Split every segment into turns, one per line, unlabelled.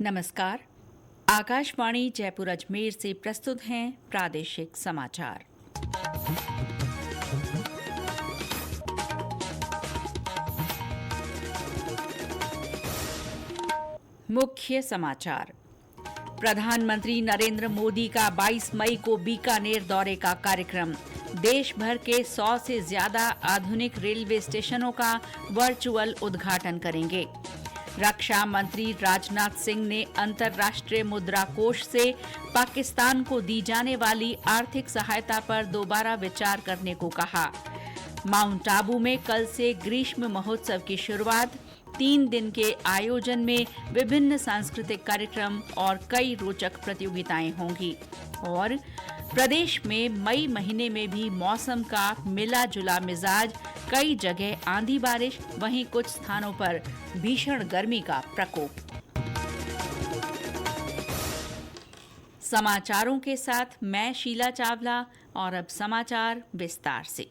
नमस्कार। आकाशवाणी जयपुर अजमेर से प्रस्तुत हैं प्रादेशिक समाचार। मुख्य समाचार। प्रधानमंत्री नरेंद्र मोदी का 22 मई को बीकानेर दौरे का कार्यक्रम। देश भर के 100 से ज्यादा आधुनिक रेलवे स्टेशनों का वर्चुअल उद्घाटन करेंगे। रक्षा मंत्री राजनाथ सिंह ने अंतर्राष्ट्रीय मुद्रा कोष से पाकिस्तान को दी जाने वाली आर्थिक सहायता पर दोबारा विचार करने को कहा। माउंट आबू में कल से ग्रीष्म महोत्सव की शुरुआत। 3 दिन के आयोजन में विभिन्न सांस्कृतिक कार्यक्रम और कई रोचक प्रतियोगिताएं होंगी। और प्रदेश में मई महीने में भी मौसम का मिला जुला मिजाज। कई जगह आंधी बारिश, वहीं कुछ स्थानों पर भीषण गर्मी का प्रकोप। समाचारों के साथ मैं शीला चावला और अब समाचार विस्तार से।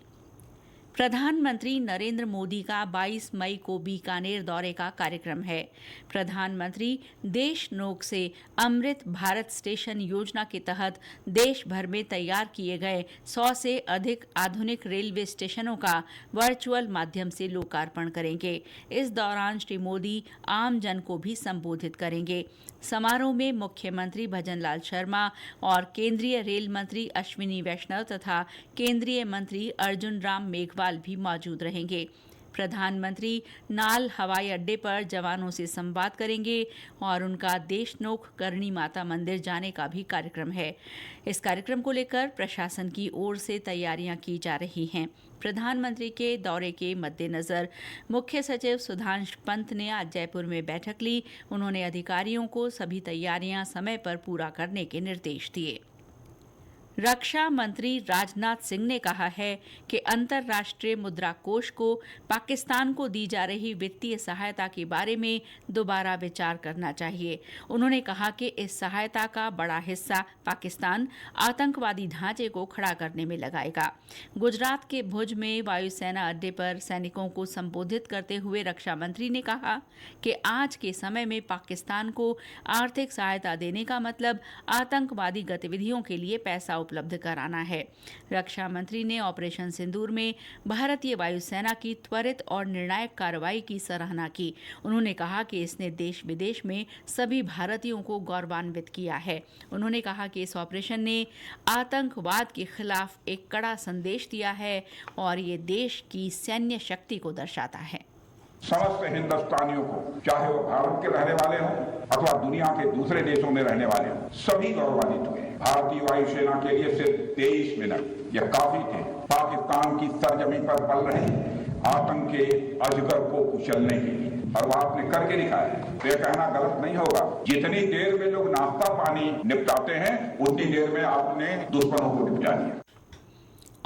प्रधानमंत्री नरेंद्र मोदी का 22 मई को बीकानेर दौरे का कार्यक्रम है। प्रधानमंत्री देश नोक से अमृत भारत स्टेशन योजना के तहत देश भर में तैयार किए गए 100 से अधिक आधुनिक रेलवे स्टेशनों का वर्चुअल माध्यम से लोकार्पण करेंगे। इस दौरान श्री मोदी आम जन को भी संबोधित करेंगे। समारोह में मुख्यमंत्री भजनलाल शर्मा और केंद्रीय रेल मंत्री अश्विनी वैष्णव तथा केंद्रीय मंत्री अर्जुन राम मेघवाल भी मौजूद रहेंगे। प्रधानमंत्री नाल हवाई अड्डे पर जवानों से संवाद करेंगे और उनका देशनोक करणी माता मंदिर जाने का भी कार्यक्रम है। इस कार्यक्रम को लेकर प्रशासन की ओर से तैयारियां की जा रही हैं। प्रधानमंत्री के दौरे के मद्देनजर मुख्य सचिव सुधांश पंत ने आज जयपुर में बैठक ली। उन्होंने अधिकारियों को सभी तैयारियां समय पर पूरा करने के निर्देश दिए। रक्षा मंत्री राजनाथ सिंह ने कहा है कि अंतर्राष्ट्रीय मुद्रा कोष को पाकिस्तान को दी जा रही वित्तीय सहायता के बारे में दोबारा विचार करना चाहिए। उन्होंने कहा कि इस सहायता का बड़ा हिस्सा पाकिस्तान आतंकवादी ढांचे को खड़ा करने में लगाएगा। गुजरात के भुज में वायुसेना अड्डे पर सैनिकों को संबोधित करते हुए रक्षा मंत्री ने कहा कि आज के समय में पाकिस्तान को आर्थिक सहायता देने का मतलब आतंकवादी गतिविधियों के लिए पैसा उपलब्ध कराना है। रक्षा मंत्री ने ऑपरेशन सिंदूर में भारतीय वायुसेना की त्वरित और निर्णायक कार्रवाई की सराहना की। उन्होंने कहा कि इसने देश विदेश में सभी भारतीयों को गौरवान्वित किया है। उन्होंने कहा कि इस ऑपरेशन ने आतंकवाद के खिलाफ एक कड़ा संदेश दिया है और ये देश की सैन्य शक्ति को दर्शाता है।
समस्त हिंदुस्तानियों को, चाहे वो भारत के रहने वाले हों अथवा दुनिया के दूसरे देशों में रहने वाले हों, सभी गौरवान्वित हुए। भारतीय वायुसेना के लिए सिर्फ 23 मिनट यह काफी थे पाकिस्तान की सरजमी पर पल रहे आतंक के अजगर को कुचलने के लिए, और वो आपने करके दिखाया है। तो यह कहना गलत नहीं होगा, जितनी देर में लोग नाश्ता पानी निपटाते हैं उतनी देर में आपने दुश्मनों को निपटा दिया।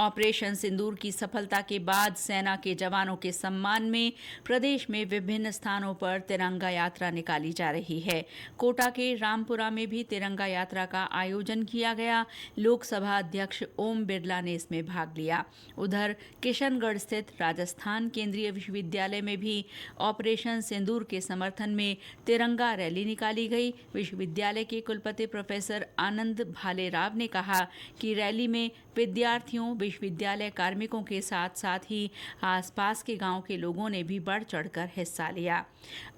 ऑपरेशन सिंदूर की सफलता के बाद सेना के जवानों के सम्मान में प्रदेश में विभिन्न स्थानों पर तिरंगा यात्रा निकाली जा रही है। कोटा के रामपुरा में भी तिरंगा यात्रा का आयोजन किया गया। लोकसभा अध्यक्ष ओम बिरला ने इसमें भाग लिया। उधर किशनगढ़ स्थित राजस्थान केंद्रीय विश्वविद्यालय में भी ऑपरेशन सिंदूर के समर्थन में तिरंगा रैली निकाली गई। विश्वविद्यालय के कुलपति प्रोफेसर आनंद भालेराव ने कहा कि रैली में विद्यार्थियों, विश्वविद्यालय कार्मिकों के साथ साथ ही आसपास के गांव के लोगों ने भी बढ़ चढ़कर हिस्सा लिया।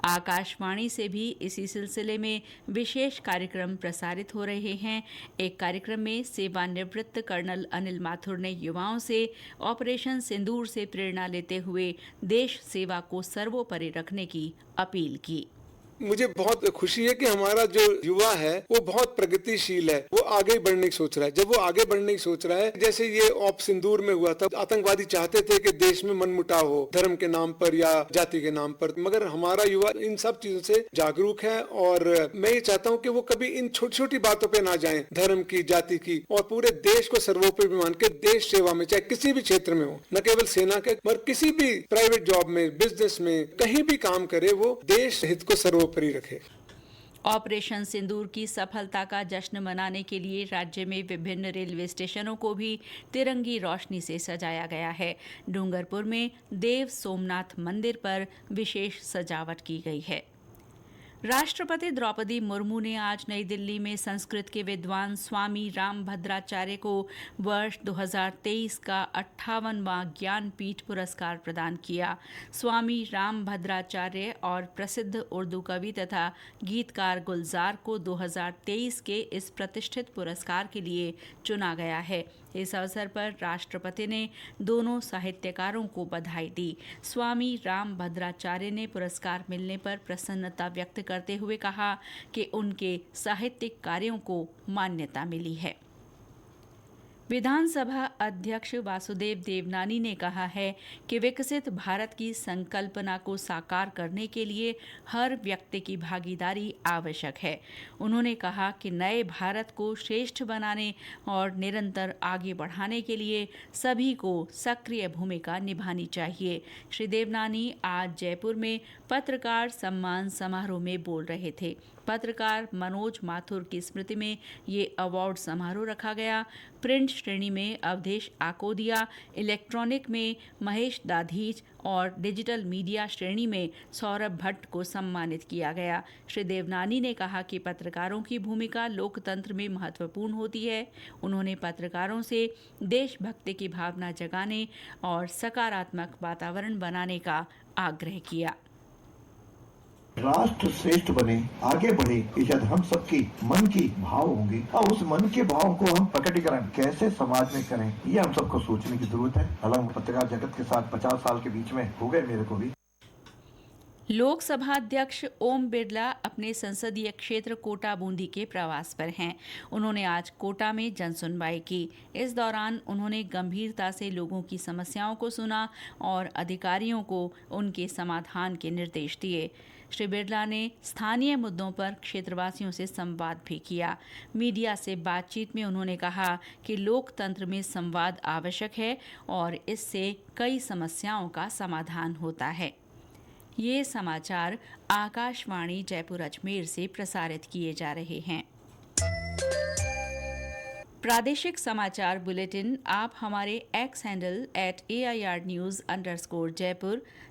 आकाशवाणी से भी इसी सिलसिले में विशेष कार्यक्रम प्रसारित हो रहे हैं। एक कार्यक्रम में सेवानिवृत्त कर्नल अनिल माथुर ने युवाओं से ऑपरेशन सिंदूर से प्रेरणा लेते हुए देश सेवा को सर्वोपरि रखने की अपील की।
मुझे बहुत खुशी है कि हमारा जो युवा है वो बहुत प्रगतिशील है, वो आगे बढ़ने की सोच रहा है। जब वो आगे बढ़ने की सोच रहा है, जैसे ये ऑप सिंदूर में हुआ था, आतंकवादी चाहते थे कि देश में मनमुटाव हो धर्म के नाम पर या जाति के नाम पर, मगर हमारा युवा इन सब चीजों से जागरूक है। और मैं ये चाहता हूँ कि वो कभी इन छोटी छोटी बातों पे ना जाएं, धर्म की, जाति की, और पूरे देश को सर्वोपरि मान के देश सेवा में, चाहे किसी भी क्षेत्र में हो, न केवल सेना के मगर किसी भी प्राइवेट जॉब में, बिजनेस में, कहीं भी काम करे, वो देश हित को सर्वोपरि रखे।
ऑपरेशन सिंदूर की सफलता का जश्न मनाने के लिए राज्य में विभिन्न रेलवे स्टेशनों को भी तिरंगी रोशनी से सजाया गया है। डूंगरपुर में देव सोमनाथ मंदिर पर विशेष सजावट की गई है। राष्ट्रपति द्रौपदी मुर्मू ने आज नई दिल्ली में संस्कृत के विद्वान स्वामी रामभद्राचार्य को वर्ष 2023 का 58वां ज्ञानपीठ पुरस्कार प्रदान किया। स्वामी रामभद्राचार्य और प्रसिद्ध उर्दू कवि तथा गीतकार गुलजार को 2023 के इस प्रतिष्ठित पुरस्कार के लिए चुना गया है। इस अवसर पर राष्ट्रपति ने दोनों साहित्यकारों को बधाई दी। स्वामी रामभद्राचार्य ने पुरस्कार मिलने पर प्रसन्नता व्यक्त करते हुए कहा कि उनके साहित्यिक कार्यों को मान्यता मिली है। विधानसभा अध्यक्ष वासुदेव देवनानी ने कहा है कि विकसित भारत की संकल्पना को साकार करने के लिए हर व्यक्ति की भागीदारी आवश्यक है। उन्होंने कहा कि नए भारत को श्रेष्ठ बनाने और निरंतर आगे बढ़ाने के लिए सभी को सक्रिय भूमिका निभानी चाहिए। श्री देवनानी आज जयपुर में पत्रकार सम्मान समारोह में बोल रहे थे। पत्रकार मनोज माथुर की स्मृति में ये अवार्ड समारोह रखा गया। प्रिंट श्रेणी में अवधेश आकोदिया, इलेक्ट्रॉनिक में महेश दाधीच और डिजिटल मीडिया श्रेणी में सौरभ भट्ट को सम्मानित किया गया। श्री देवनानी ने कहा कि पत्रकारों की भूमिका लोकतंत्र में महत्वपूर्ण होती है। उन्होंने पत्रकारों से देशभक्ति की भावना जगाने और सकारात्मक वातावरण बनाने का आग्रह किया।
राष्ट्र श्रेष्ठ बने, आगे बढ़े, ये शायद हम सबकी मन की भाव होंगे और उस मन के भाव को हम प्रकटीकरण कैसे समाज में करें, ये हम सबको सोचने की जरूरत है। हालांकि पत्रकार जगत के साथ 50 साल के बीच में हो गए मेरे को भी।
लोकसभा अध्यक्ष ओम बिरला अपने संसदीय क्षेत्र कोटा बूंदी के प्रवास पर हैं। उन्होंने आज कोटा में जनसुनवाई की। इस दौरान उन्होंने गंभीरता से लोगों की समस्याओं को सुना और अधिकारियों को उनके समाधान के निर्देश दिए। श्री बिरला ने स्थानीय मुद्दों पर क्षेत्रवासियों से संवाद भी किया। मीडिया से बातचीत में उन्होंने कहा कि लोकतंत्र में संवाद आवश्यक है और इससे कई समस्याओं का समाधान होता है। ये समाचार आकाशवाणी जयपुर अजमेर से प्रसारित किए जा रहे हैं। प्रादेशिक समाचार बुलेटिन आप हमारे एक्स हैंडल @AIR_News_जयपुर,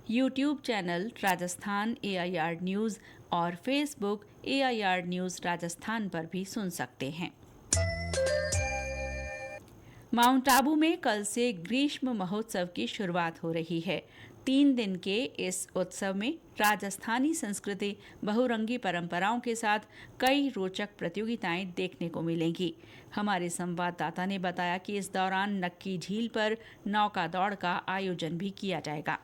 YouTube channel Rajasthan AIR news और फेसबुक AIR न्यूज राजस्थान पर भी सुन सकते हैं। माउंट आबू में कल से ग्रीष्म महोत्सव की शुरुआत हो रही है। 3 दिन के इस उत्सव में राजस्थानी संस्कृति, बहुरंगी परंपराओं के साथ कई रोचक प्रतियोगिताएं देखने को मिलेंगी। हमारे संवाददाता ने बताया कि इस दौरान नक्की झील पर नौका दौड़ का आयोजन भी किया जाएगा।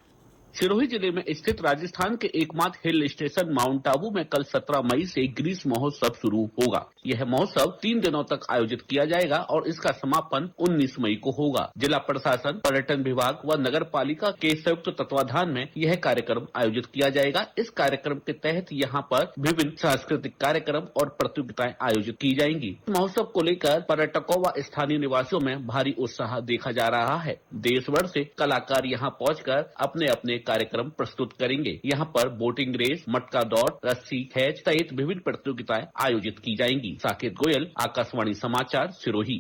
सिरोही जिले में स्थित राजस्थान के एकमात्र हिल स्टेशन माउंट आबू में कल 17 मई से ग्रीष्म महोत्सव शुरू होगा। यह महोत्सव 3 दिनों तक आयोजित किया जाएगा और इसका समापन 19 मई को होगा। जिला प्रशासन, पर्यटन विभाग व नगर पालिका के संयुक्त तत्वाधान में यह कार्यक्रम आयोजित किया जाएगा। इस कार्यक्रम के तहत यहाँ पर विभिन्न सांस्कृतिक कार्यक्रम और प्रतियोगिताएं आयोजित की जाएंगी। महोत्सव को लेकर पर्यटकों व स्थानीय निवासियों में भारी उत्साह देखा जा रहा है। देश भर से कलाकार यहाँ पहुँचकर अपने अपने कार्यक्रम प्रस्तुत करेंगे। यहाँ पर बोटिंग रेस, मटका दौड़, रस्सी खींच सहित विभिन्न प्रतियोगिताएं आयोजित की जाएंगी। साकेत गोयल, आकाशवाणी समाचार, सिरोही।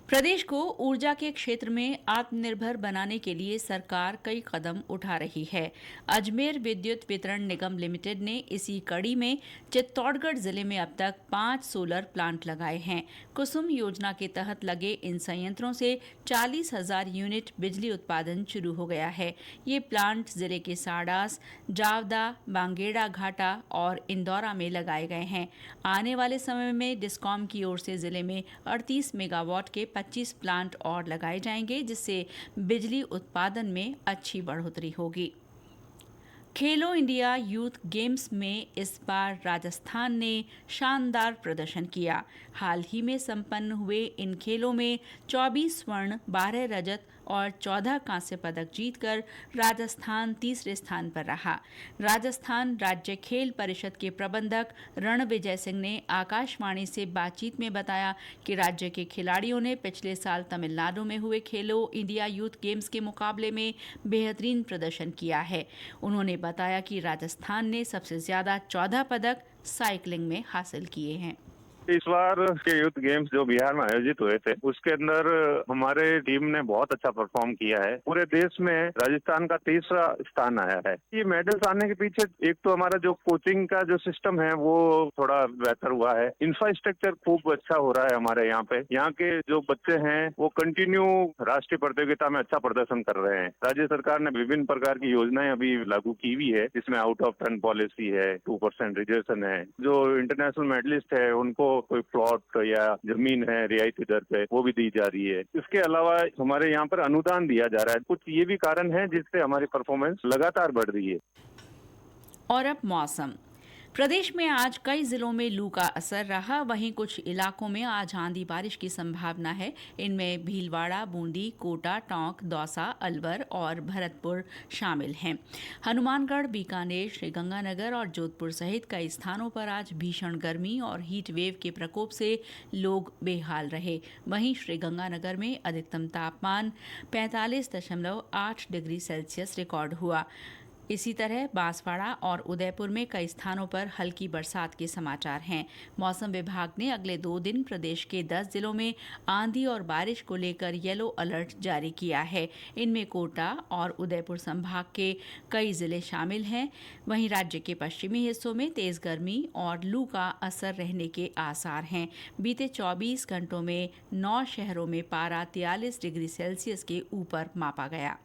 प्रदेश को ऊर्जा के क्षेत्र में आत्मनिर्भर बनाने के लिए सरकार कई कदम उठा रही है। अजमेर विद्युत वितरण निगम लिमिटेड ने इसी कड़ी में चित्तौड़गढ़ जिले में अब तक 5 सोलर प्लांट लगाए हैं। कुसुम योजना के तहत लगे इन संयंत्रों से 40,000 यूनिट बिजली उत्पादन शुरू हो गया है। ये प्लांट जिले के साडास, जावदा, बांगेड़ा घाटा और इंदौरा में लगाए गए हैं। आने वाले समय में डिस्कॉम की ओर से जिले में 38 मेगावाट के 25 प्लांट और लगाए जाएंगे, जिससे बिजली उत्पादन में अच्छी बढ़ोतरी होगी। खेलो इंडिया यूथ गेम्स में इस बार राजस्थान ने शानदार प्रदर्शन किया। हाल ही में संपन्न हुए इन खेलों में 24 स्वर्ण, 12 रजत और 14 कांस्य पदक जीतकर राजस्थान तीसरे स्थान पर रहा। राजस्थान राज्य खेल परिषद के प्रबंधक रणविजय सिंह ने आकाशवाणी से बातचीत में बताया कि राज्य के खिलाड़ियों ने पिछले साल तमिलनाडु में हुए खेलो इंडिया यूथ गेम्स के मुकाबले में बेहतरीन प्रदर्शन किया है। उन्होंने बताया कि राजस्थान ने सबसे ज्यादा 14 पदक साइकिलिंग में हासिल किए हैं।
इस बार के यूथ गेम्स जो बिहार में आयोजित हुए थे उसके अंदर हमारे टीम ने बहुत अच्छा परफॉर्म किया है। पूरे देश में राजस्थान का 3रा स्थान आया है। ये मेडल्स आने के पीछे एक तो हमारा जो कोचिंग का जो सिस्टम है वो थोड़ा बेहतर हुआ है। इंफ्रास्ट्रक्चर खूब अच्छा हो रहा है हमारे यहाँ पे। यहाँ के जो बच्चे हैं वो कंटिन्यू राष्ट्रीय प्रतियोगिता में अच्छा प्रदर्शन कर रहे हैं। राज्य सरकार ने विभिन्न प्रकार की योजनाएं अभी लागू की हुई है, जिसमें आउट ऑफ टर्न पॉलिसी है, 2% रिजर्वेशन है। जो इंटरनेशनल मेडलिस्ट है उनको कोई प्लॉट या जमीन है रियायती दर पे वो भी दी जा रही है। इसके अलावा हमारे यहाँ पर अनुदान दिया जा रहा है। कुछ ये भी कारण है जिससे हमारी परफॉर्मेंस लगातार बढ़ रही है।
और अब मौसम। प्रदेश में आज कई जिलों में लू का असर रहा, वहीं कुछ इलाकों में आज आंधी बारिश की संभावना है। इनमें भीलवाड़ा, बूंदी, कोटा, टोंक, दौसा, अलवर और भरतपुर शामिल हैं। हनुमानगढ़, बीकानेर, श्रीगंगानगर और जोधपुर सहित कई स्थानों पर आज भीषण गर्मी और हीट वेव के प्रकोप से लोग बेहाल रहे। वहीं श्रीगंगानगर में अधिकतम तापमान 45.8 डिग्री सेल्सियस रिकॉर्ड हुआ। इसी तरह बांसवाड़ा और उदयपुर में कई स्थानों पर हल्की बरसात के समाचार हैं। मौसम विभाग ने अगले 2 दिन प्रदेश के 10 जिलों में आंधी और बारिश को लेकर येलो अलर्ट जारी किया है। इनमें कोटा और उदयपुर संभाग के कई जिले शामिल हैं। वहीं राज्य के पश्चिमी हिस्सों में तेज गर्मी और लू का असर रहने के आसार हैं। बीते 24 घंटों में 9 शहरों में पारा 43 डिग्री सेल्सियस के ऊपर मापा गया।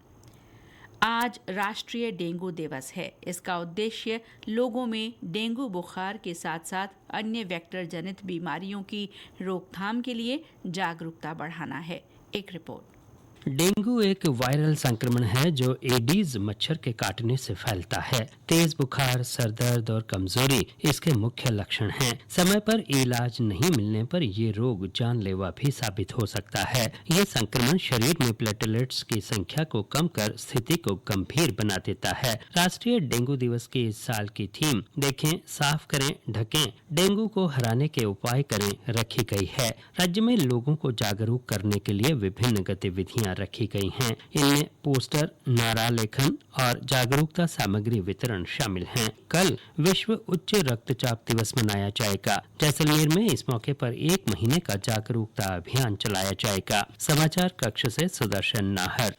आज राष्ट्रीय डेंगू दिवस है। इसका उद्देश्य लोगों में डेंगू बुखार के साथ साथ अन्य वेक्टर जनित बीमारियों की रोकथाम के लिए जागरूकता बढ़ाना है। एक रिपोर्ट।
डेंगू एक वायरल संक्रमण है जो एडीज मच्छर के काटने से फैलता है। तेज बुखार, सर दर्द और कमजोरी इसके मुख्य लक्षण हैं। समय पर इलाज नहीं मिलने पर ये रोग जानलेवा भी साबित हो सकता है। ये संक्रमण शरीर में प्लेटलेट्स की संख्या को कम कर स्थिति को गंभीर बना देता है। राष्ट्रीय डेंगू दिवस की इस साल की थीम देखें, साफ करें, ढकें, डेंगू को हराने के उपाय करें रखी गई है। राज्य में लोगों को जागरूक करने के लिए विभिन्न गतिविधियां रखी गई हैं। इनमें पोस्टर, नारा लेखन और जागरूकता सामग्री वितरण शामिल हैं। कल विश्व उच्च रक्तचाप दिवस मनाया जाएगा। जैसलमेर में इस मौके पर 1 महीने का जागरूकता अभियान चलाया जाएगा। समाचार कक्ष से सुदर्शन नाहर।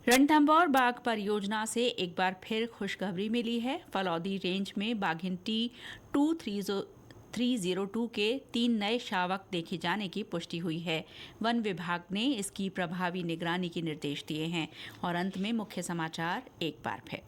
रणथंभौर बाघ परियोजना से एक बार फिर खुशखबरी मिली है। फलौदी रेंज में बाघिन T2302 के 3 नए शावक देखे जाने की पुष्टि हुई है। वन विभाग ने इसकी प्रभावी निगरानी के निर्देश दिए हैं। और अंत में मुख्य समाचार एक बार फिर।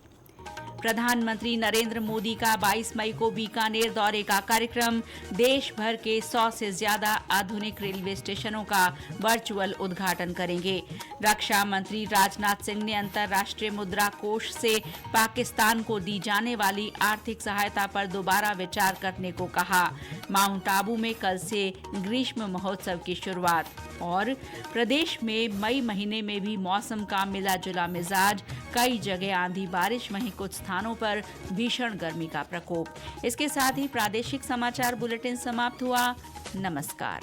प्रधानमंत्री नरेंद्र मोदी का 22 मई को बीकानेर दौरे का कार्यक्रम। देश भर के 100 से ज्यादा आधुनिक रेलवे स्टेशनों का वर्चुअल उद्घाटन करेंगे। रक्षा मंत्री राजनाथ सिंह ने अंतर्राष्ट्रीय मुद्रा कोष से पाकिस्तान को दी जाने वाली आर्थिक सहायता पर दोबारा विचार करने को कहा। माउंट आबू में कल से ग्रीष्म महोत्सव की शुरुआत। और प्रदेश में मई महीने में भी मौसम का मिला जुला मिजाज। कई जगह आंधी बारिश, वहीं कुछ स्थानों पर भीषण गर्मी का प्रकोप। इसके साथ ही प्रादेशिक समाचार बुलेटिन समाप्त हुआ। नमस्कार।